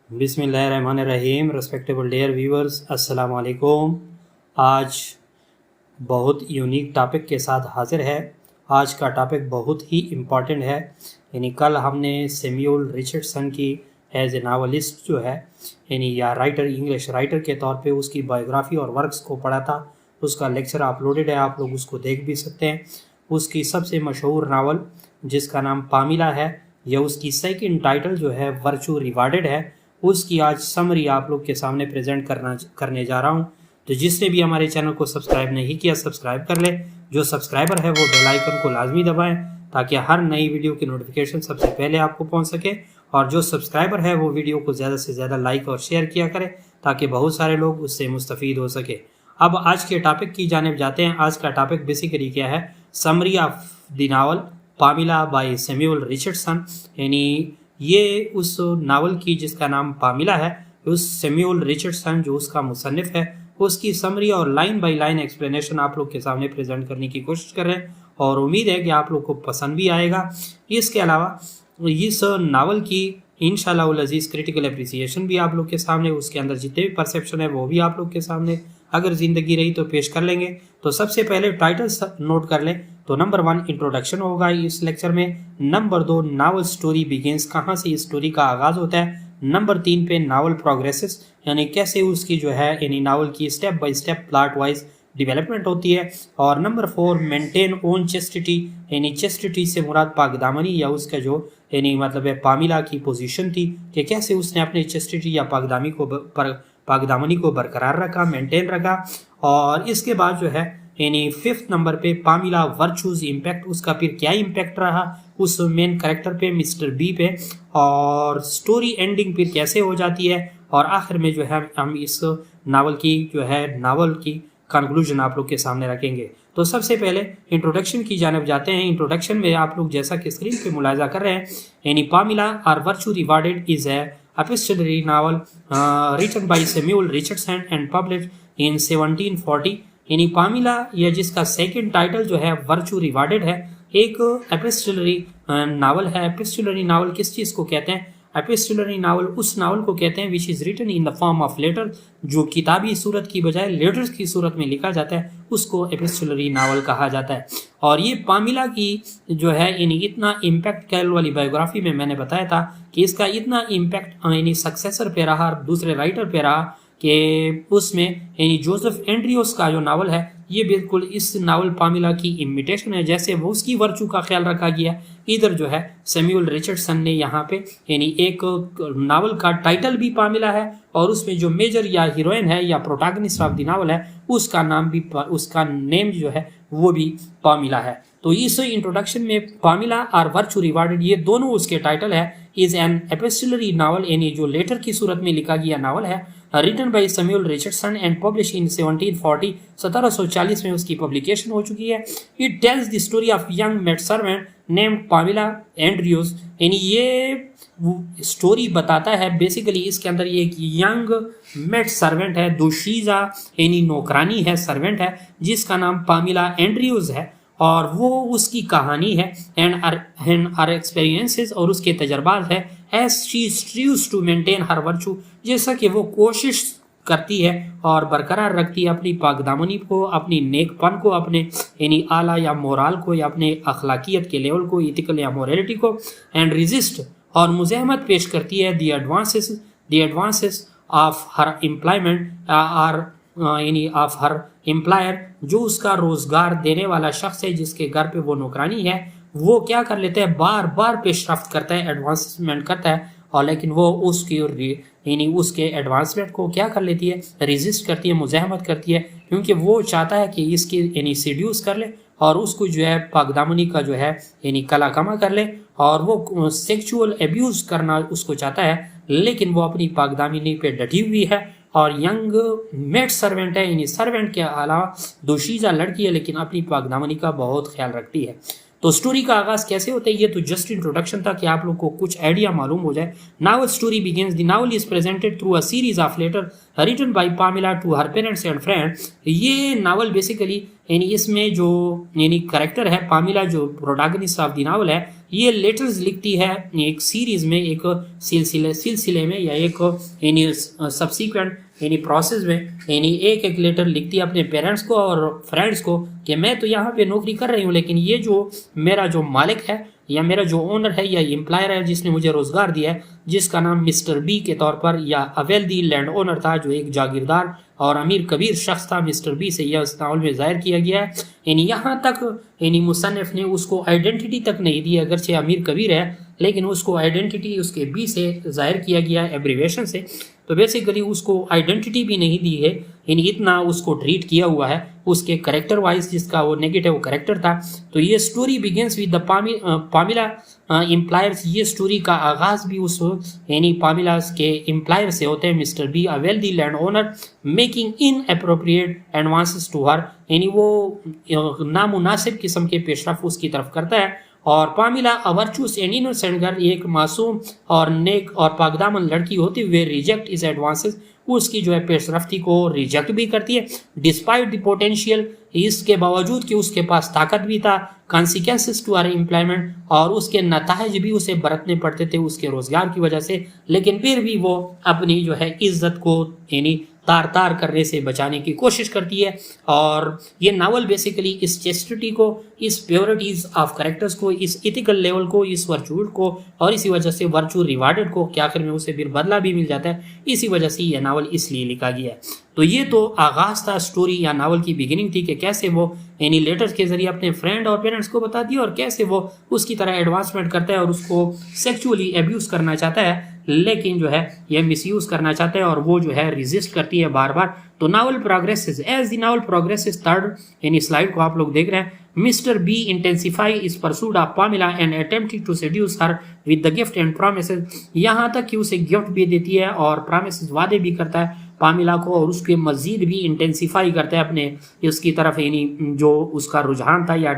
बिस्मिल्लाहिर्रहमानिर्रहीम। Respectable dear viewers, अस्सलाम वालेकुम। आज बहुत यूनिक टॉपिक के साथ हाजिर है। आज का टॉपिक बहुत ही इम्पॉर्टेंट है। यानी कल हमने सैमुअल रिचर्डसन की एज ए नावलिस्ट जो है यानी या राइटर, इंग्लिश राइटर के तौर पे उसकी बायोग्राफी और वर्क्स को पढ़ा था। उसका लेक्चर अपलोडेड है, आप लोग उसको देख भी सकते हैं। उसकी सबसे मशहूर नावल जिसका नाम पामिला है, या उसकी सेकंड टाइटल जो है वर्चू रिवार्डेड है, उसकी आज समरी आप लोग के सामने प्रेजेंट करने जा रहा हूँ। तो जिसने भी हमारे चैनल को सब्सक्राइब नहीं किया, सब्सक्राइब कर ले। जो सब्सक्राइबर है वो बेल आइकन को लाजमी दबाएं ताकि हर नई वीडियो की नोटिफिकेशन सबसे पहले आपको पहुंच सके। और जो सब्सक्राइबर है वो वीडियो को ज़्यादा से ज़्यादा लाइक और शेयर किया करें ताकि बहुत सारे लोग उससे मुस्तफ़ीद हो सके। अब आज के टॉपिक की जानिब जाते हैं। आज का टॉपिक बेसिकली क्या है? Summary of the novel Pamela by Samuel Richardson. यानी ये उस नावल की जिसका नाम पामिला है, उस सैमुअल रिचर्डसन जो उसका मुसन्निफ है, उसकी समरी और लाइन बाय लाइन एक्सप्लेनेशन आप लोग के सामने प्रेजेंट करने की कोशिश कर रहे हैं और उम्मीद है कि आप लोग को पसंद भी आएगा। इसके अलावा इस नावल की इंशाअल्लाह अज़ीज़ क्रिटिकल अप्रिसिएशन भी आप लोग के सामने, उसके अंदर जितने भी परसेप्शन है वो भी आप लोग के सामने अगर ज़िंदगी रही तो पेश कर लेंगे। तो सबसे पहले टाइटल नोट कर लें। तो नंबर 1 इंट्रोडक्शन होगा इस लेक्चर में। नंबर 2 नावल स्टोरी बिगिंस, कहाँ से इस स्टोरी का आगाज़ होता है। नंबर 3 पे नावल प्रोग्रेसेस, यानी कैसे उसकी जो है यानी नावल की step by step plot wise development होती है। और नंबर 4 मेंटेन ओन चेस्टिटी, यानी चेस्टिटी से मुराद पाकदामनी या उसका जो यानी मतलब है पामिला की पोजीशन थी कि कैसे उसने अपने चेस्टिटी या पाकदामनी को बरकरार रखा, मेंटेन रखा। और इसके बाद जो है यानी 5th नंबर पे पामिला वर्चूज इम्पैक्ट, उसका फिर क्या इम्पैक्ट रहा उस मेन कैरेक्टर पे, मिस्टर बी पे, और स्टोरी एंडिंग फिर कैसे हो जाती है। और आखिर में जो है हम इस नावल की कंक्लूजन आप लोग के सामने रखेंगे। तो सबसे पहले इंट्रोडक्शन की जानिब जाते हैं। इंट्रोडक्शन में आप लोग जैसा कि स्क्रीन पे मुलाजा कर रहे हैं, यानी पामिला और virtue rewarded is a epistolary novel written by Samuel Richardson and published in 1740। यानी पामिला या जिसका सेकंड टाइटल जो है वर्चू रिवार्डेड है, एक एपिस्टलरी नावल है। एपिस्टलरी नावल किस चीज़ को कहते हैं? एपिस्टलरी नावल उस नावल को कहते हैं which is written in the form of letter, जो किताबी सूरत की बजाय लेटर्स की सूरत में लिखा जाता है, उसको एपिस्टलरी नावल कहा जाता है। और ये पामिला की जो है यानी इतना इम्पैक्ट कैल वाली बायोग्राफी में मैंने बताया था कि इसका इतना इम्पैक्ट यानी सक्सेसर पे रहा, दूसरे राइटर पे रहा कि उसमें यानी जोसेफ एंड्रियोस का जो नावल है ये बिल्कुल इस नावल पामिला की इमिटेशन है। जैसे वो उसकी वर्चू का ख्याल रखा गया, इधर जो है सैमुअल रिचर्डसन ने यहाँ पे यानी एक नावल का टाइटल भी पामिला है और उसमें जो मेजर या हीरोइन है या प्रोटैगनिस्ट ऑफ द नावल है उसका नेम जो है वो भी पामिला है। तो इस इंट्रोडक्शन में पामिला और वर्चू रिवार्डेड ये दोनों उसके टाइटल है। इज एन एपिस्टलरी नावल, यानी जो लेटर की सूरत में लिखा गया नावल है, written by Samuel Richardson and publish in 1740। 1740 में उसकी पब्लिकेशन हो चुकी है। It tells the story of young maid servant named Pamela Andrews. यानी ये स्टोरी बताता है बेसिकली इसके अंदर ये एक यंग मेड सर्वेंट है, दोशीजा यानी नौकरानी है, सर्वेंट है, जिसका नाम पामिला एंड्रियोस है और वो उसकी कहानी है एंड आर एक्सपीरियंसेस और उसके तजर्बात है। As she strives to maintain her virtue, जैसा कि वो कोशिश करती है और बरकरार रखती है अपनी पाकदामनी को, अपनी नेकपन को, अपने यानी आला या मोराल को या अपने अखलाकियत के लेवल को, इथिकल या मोरालिटी को, एंड रेजिस्ट और मुज़ाहमत पेश करती है the advances of her employment यानी ऑफ हर एम्प्लॉयर, जो उसका रोजगार देने वाला शख्स है जिसके घर पे वो नौकरानी है, वो क्या कर लेता है, बार बार पेशरफ्त करता है, एडवांसमेंट करता है, और लेकिन वो उसके एडवांसमेंट को क्या कर लेती है, रेजिस्ट करती है, मुज़ाहमत करती है, क्योंकि वो चाहता है कि इसकी यानी सीड्यूस कर ले और उसको जो है पाकदामनी का जो है यानी कला कमा कर ले और वो सेक्सुअल एब्यूज़ करना उसको चाहता है, लेकिन वो अपनी पाकदामनी पे डटी हुई है और यंग मेड सर्वेंट है, यानी सर्वेंट के अलावा दोशीजा लड़की है लेकिन अपनी पाकदामनी का बहुत ख्याल रखती है। तो स्टोरी का आगाज कैसे होता है, ये तो जस्ट इंट्रोडक्शन था कि आप लोग को कुछ आइडिया मालूम हो जाए। Novel story begins, the novel is presented through a series of letter written by Pamela to her parents and friends. ये नावल बेसिकली यानी इसमें जो यानी करेक्टर है पामिला, जो प्रोटैगनिस्ट ऑफ द नावल है, ये लेटर्स लिखती है एक सीरीज में, एक सिलसिले में, या एक यानी सब्सिक्वेंट यानी प्रोसेस में, यानी एक एक लेटर लिखती है अपने पेरेंट्स को और फ्रेंड्स को कि मैं तो यहाँ पे नौकरी कर रही हूँ, लेकिन ये जो मेरा जो मालिक है या मेरा जो ओनर है या एम्प्लॉयर है जिसने मुझे रोजगार दिया है, जिसका नाम मिस्टर बी के तौर पर या अवेल्दी लैंड ओनर था, जो एक जागीरदार और अमीर कबीर शख्स था, मिस्टर बी से यह इस नावल में जाहिर किया गया है। यानी यहाँ तक यानी मुसन्निफ ने उसको आइडेंटिटी तक नहीं दी, अगरचे अमीर कबीर है लेकिन उसको आइडेंटिटी उसके बी से जाहिर किया गया है एब्रीवेशन से। तो बेसिकली उसको आइडेंटिटी भी नहीं दी है, यानी इतना उसको ट्रीट किया हुआ है उसके करेक्टर वाइज, जिसका वो नेगेटिव करेक्टर था। तो ये story begins with the Pamela employers. ये स्टोरी का आगाज भी उस यानी पामिला के एम्प्लॉयर से होते हैं, mister B a wealthy land owner making inappropriate advances to her, यानी वो नामुनासिब किस्म के पेशरफ उसकी तरफ करता है। और Pamela a virtuous and innocent girl, एक मासूम और नेक और पाकदामन लड़की होती हुए रिजेक्ट इज एडवांसेस, उसकी जो है पेशरफ्ती को रिजेक्ट भी करती है। डिस्पाइट द पोटेंशियल, इसके बावजूद कि उसके पास ताकत भी था, कॉन्सिक्वेंसेस टू आर एम्प्लॉयमेंट, और उसके नताइज भी उसे बरतने पड़ते थे उसके रोजगार की वजह से, लेकिन फिर भी वो अपनी जो है इज्जत को यानी तार तार करने से बचाने की कोशिश करती है। और ये नावल बेसिकली इस चेस्टिटी को, इस प्योरिटीज ऑफ करेक्टर्स को, इस इथिकल लेवल को, इस वर्चूड को, और इसी वजह से वर्चू रिवार्डेड को कि आखिर में उसे फिर बदला भी मिल जाता है, इसी वजह से यह नावल इसलिए लिखा गया है। तो ये तो आगाज था स्टोरी या नावल की बिगिनिंग थी कि कैसे वो यानी लेटर्स के जरिए अपने फ्रेंड और पेरेंट्स को बता दिया और कैसे वो उसकी तरह एडवांसमेंट करता है और उसको सेक्सुअली एब्यूज करना चाहता है, लेकिन जो है यह मिसयूज करना चाहता है और वो जो है रेजिस्ट करती है बार बार। तो novel progresses, as the novel progresses, third यानी स्लाइड को आप लोग देख रहे हैं, mister B intensify his pursued of Pamela and attempting to seduce her with the gift and promises, यहाँ तक कि उसे गिफ्ट भी देती है और प्रोमिसेस वादे भी करता है पामिला को, और उसके मजीद भी इंटेंसिफाई करता है अपने उसकी तरफ, यानी जो उसका रुझान था या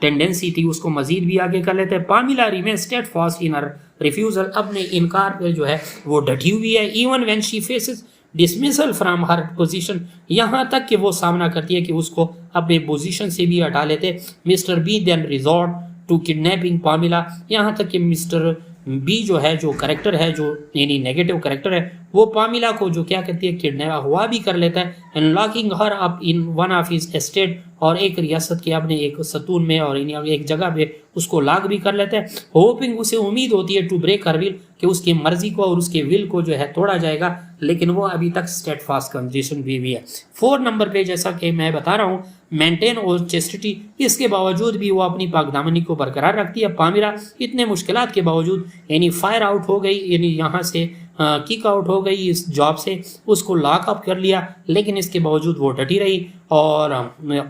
टेंडेंसी थी उसको मजीद भी आगे कर लेते हैं। पामिला रिमेन स्टेडफास्ट इन हर रिफ्यूजल, अपने इनकार पे जो है वो डटी हुई है। Even when she faces dismissal from her position, यहाँ तक कि वो सामना करती है कि उसको अपने पोजीशन से भी हटा लेते। Mister B then resort to kidnapping Pamela, यहाँ तक कि मिस्टर बी जो है, जो करेक्टर है, जो यानी नेगेटिव करेक्टर है, वो पामिला को जो क्या कहती है किडनैप हुआ भी कर लेता है, and locking her up in one of his estate, और एक रियासत के अपने एक सतून में और एक जगह पे उसको लॉक भी कर लेता है। होपिंग, उसे उम्मीद होती है टू ब्रेक हर विल, कि उसकी मर्जी को और उसके विल को जो है तोड़ा जाएगा, लेकिन वो अभी तक स्टेडफास्ट कंडीशन भी है। 4 नंबर पे जैसा कि मैं बता रहा हूँ, मेंटेन और चेस्टिटी, इसके बावजूद भी वो अपनी पाकदामनी को बरकरार रखती है। पामिला इतने मुश्किलात के बावजूद यानी फायर आउट हो गई, यानी यहाँ से किक आउट हो गई इस जॉब से, उसको लॉक अप कर लिया, लेकिन इसके बावजूद वो डटी रही। और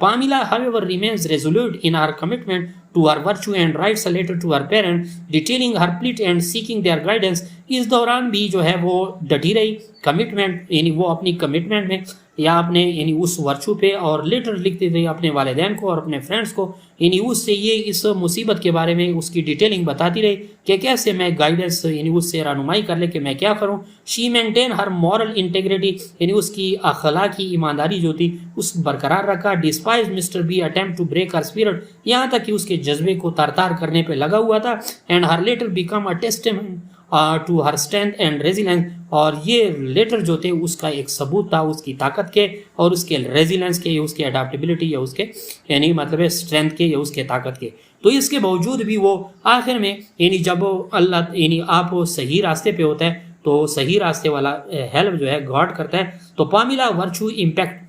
Pamela however remains resolute in her commitment to her virtue and writes a letter to her parents detailing her plight and seeking their guidance। इस दौरान भी जो है वो डटी रही कमिटमेंट, यानी वो अपनी कमिटमेंट में या अपने यानी उस वर्चू पे, और लेटर लिखते थे अपने वालिदैन को और अपने फ्रेंड्स को, यानी उससे ये इस मुसीबत के बारे में उसकी डिटेलिंग बताती रही कि कैसे मैं गाइडेंस यानी उससे रहनुमाई कर ले कि मैं क्या करूं। She maintain her moral integrity, यानी उसकी अखलाकी ईमानदारी जो थी उस बरकरार रखा। Despise mister B attempt to break her spirit, यहाँ तक कि उसके जज्बे को तार-तार करने पे लगा हुआ था। And her letter become a testament to her strength and resilience, और ये लेटर जो थे उसका एक सबूत था उसकी ताकत के और उसके रेजिलेंस के, उसके अडाप्टेबिलिटी या उसके यानी मतलब स्ट्रेंथ के या उसके ताकत के। तो इसके बावजूद भी वो आखिर में यानी जब अल्लाह यानी आप सही रास्ते पे होता है तो सही रास्ते वाला हेल्प जो है गॉड करता है। तो पामिला वर्चू इम्पैक्ट,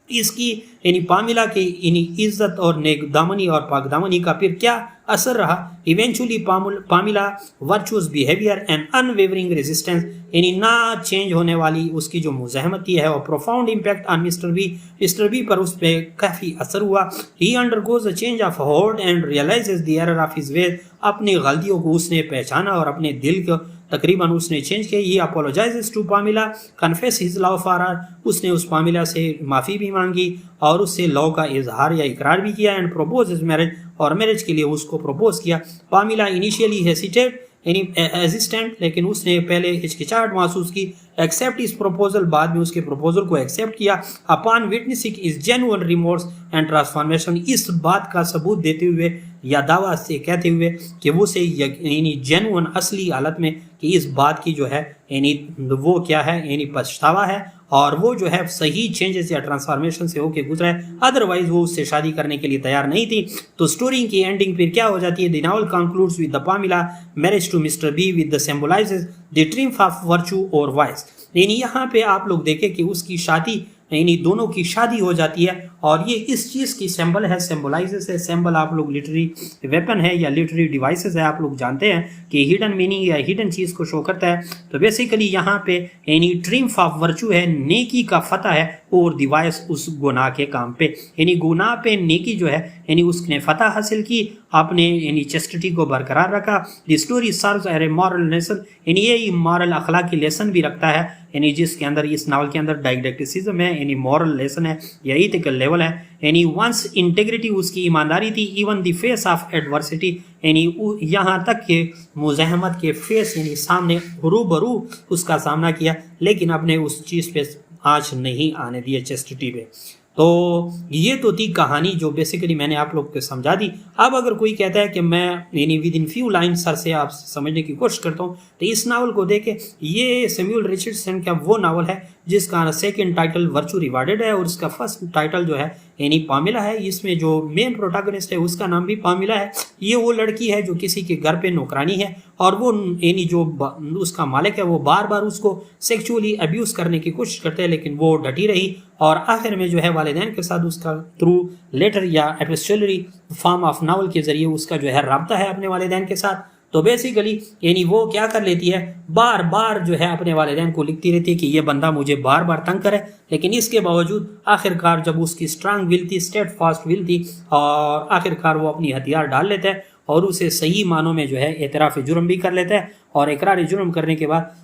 इसकी यानी पामिला की यानी इज्जत और नेकदामनी और पाकदामनी का फिर क्या असर रहा। Eventually Pamela virtuous behaviour and unwavering resistance, यानी ना चेंज होने वाली उसकी जो मुज़ाहमती है और profound impact on mister B पर उस पर काफ़ी असर हुआ। He undergoes a change of heart and realises the error of his ways, अपनी गलतियों को उसने पहचाना और अपने दिल को तकरीबन उसने चेंज किया। He apologises to Pamela, confess his love for her, उसने उस पामिला से माफ़ी भी मांगी और उससे लव का इजहार या इकरार भी किया। एंड प्रपोज हिज मैरिज, और मैरिज के लिए उसको प्रपोज किया। पामिला इनिशियली हेसिटेड यानी एजिस्टेंट, लेकिन उसने पहले हिचकिचाहट महसूस की। एक्सेप्ट इस प्रपोजल, बाद में उसके प्रपोजल को एक्सेप्ट किया। Upon witnessing is genuine remorse, and transformation, इस बात का सबूत देते हुए या दावा से कहते हुए कि वो से यानी जेन्युइन असली हालत में कि इस बात की जो है यानी वो क्या है यानी पछतावा है और वो जो है सही चेंजेस या ट्रांसफॉर्मेशन से होके गुजरा है, अदरवाइज वो उससे शादी करने के लिए तैयार नहीं थी। तो स्टोरी की एंडिंग फिर क्या हो जाती है, the novel concludes with the Pamela marriage to mister B with the symbolises the triumph of virtue और वाइस। यानी यहाँ पे आप लोग देखें कि उसकी शादी यानी दोनों की शादी हो जाती है और ये इस चीज़ की सिंबल है, सिंबलाइजेस है। सिंबल आप लोग लिटरी वेपन है या लिटरी डिवाइसेस है, आप लोग जानते हैं कि हिडन मीनिंग या हिडन चीज़ को शो करता है। तो बेसिकली यहाँ पे यानी ट्रिम्फ ऑफ वर्चू है, नेकी का फतह है और डिवाइस उस गुनाह के काम पे यानी गुनाह पे नेकी जो है यानी उसने फतह हासिल की, आपने यानी चेस्टिटी को बरकरार रखा। The story serves as a moral lesson, यानी ये मॉरल अखलाकी लेसन भी रखता है, यानी जिसके अंदर इस नावल के अंदर डायडेक्टिसिज्म है यानी मॉरल लेसन है या इथिकल लेवल है। यानी वंस इंटेग्रिटी उसकी ईमानदारी थी, even the face of adversity, यानी यहाँ तक के मुज़ाहमत के फेस यानी सामने रूबरू उसका सामना किया, लेकिन अपने उस चीज़ पे आँच नहीं आने दिए चेस्टिटी पे। तो ये तो थी कहानी जो बेसिकली मैंने आप लोग को समझा दी। अब अगर कोई कहता है कि मैं यानी with in few line sir से आप समझने की कोशिश करता हूँ, तो इस नावल को देखें, ये सैमुअल रिचर्डसन का वो नावल है जिसका सेकंड टाइटल वर्चू रिवार्डेड है और उसका फर्स्ट टाइटल जो है यानी पामिला है। इसमें जो मेन प्रोटैगनिस्ट है उसका नाम भी पामिला है। ये वो लड़की है जो किसी के घर पे नौकरानी है और वो यानी जो उसका मालिक है वो बार बार उसको सेक्सुअली अब्यूज़ करने की कोशिश करते हैं, लेकिन वो डटी रही और आखिर में जो है वालिदैन के साथ उसका थ्रू लेटर या एपिस्टोलरी फॉर्म ऑफ नावल के जरिए उसका जो है राब्ता है अपने वालिदैन के साथ। तो बेसिकली यानी वो क्या कर लेती है, बार बार जो है अपने वालिदैन को लिखती रहती है कि ये बंदा मुझे बार बार तंग करे, लेकिन इसके बावजूद आखिरकार जब उसकी स्ट्रांग विल थी, स्टेट फास्ट विल थी और आखिरकार वो अपनी हथियार डाल लेता है और उसे सही मानों में जो है एतराफ़ जुर्म भी कर लेता है और इकरार जुर्म करने के बाद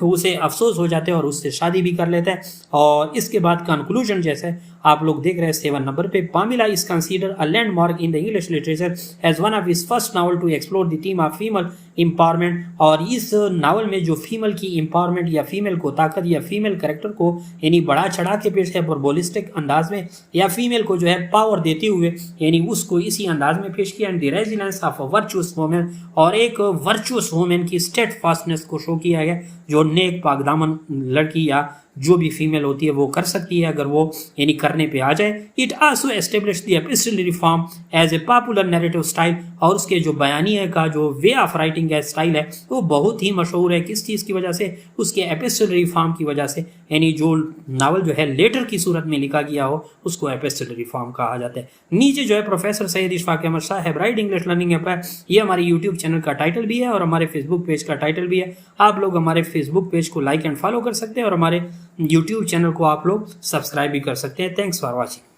उसे अफसोस हो जाते हैं और उससे शादी भी कर लेता है। और इसके बाद कंक्लूजन जैसे आप लोग देख रहे हैं 7 नंबर पे, Pamela is consider a landmark in the English literature as one of his first novel to explore the theme of female empowerment. और इस नावल में जो फीमेल की एम्पावरमेंट या फीमेल को ताकत या फीमेल कैरेक्टर को यानी बढ़ा चढ़ा के पेश है बोलिस्टिक अंदाज में, या फीमेल को जो है पावर देते हुए यानी उसको इसी अंदाज में पेश किया। And the resilience of a virtuous women, और एक वर्चुअस वुमेन की स्टेट फास्टनेस को शो किया गया जो नेक पाकदामन लड़की या जो भी फीमेल होती है वो कर सकती है अगर वो यानी करने पे आ जाए। It also establish the epistolary form as a popular narrative style, और उसके जो बयानिया का जो वे ऑफ राइटिंग का स्टाइल है वो बहुत ही मशहूर है। किस चीज़ की वजह से, उसके एपिस्टोलरी फॉर्म की वजह से, यानी जो नावल जो है लेटर की सूरत में लिखा गया हो उसको एपिस्टोलरी फॉर्म कहा जाता है। नीचे जो है प्रोफेसर सैयद इशफाक अहमद साहब राइट इंग्लिश लर्निंग ऐप है, ये हमारे यूट्यूब चैनल का टाइटल भी है और हमारे फेसबुक पेज का टाइटल भी है। आप लोग हमारे फेसबुक पेज को लाइक एंड फॉलो कर सकते हैं और हमारे यूट्यूब चैनल को आप लोग सब्सक्राइब भी कर सकते हैं। Thanks for watching.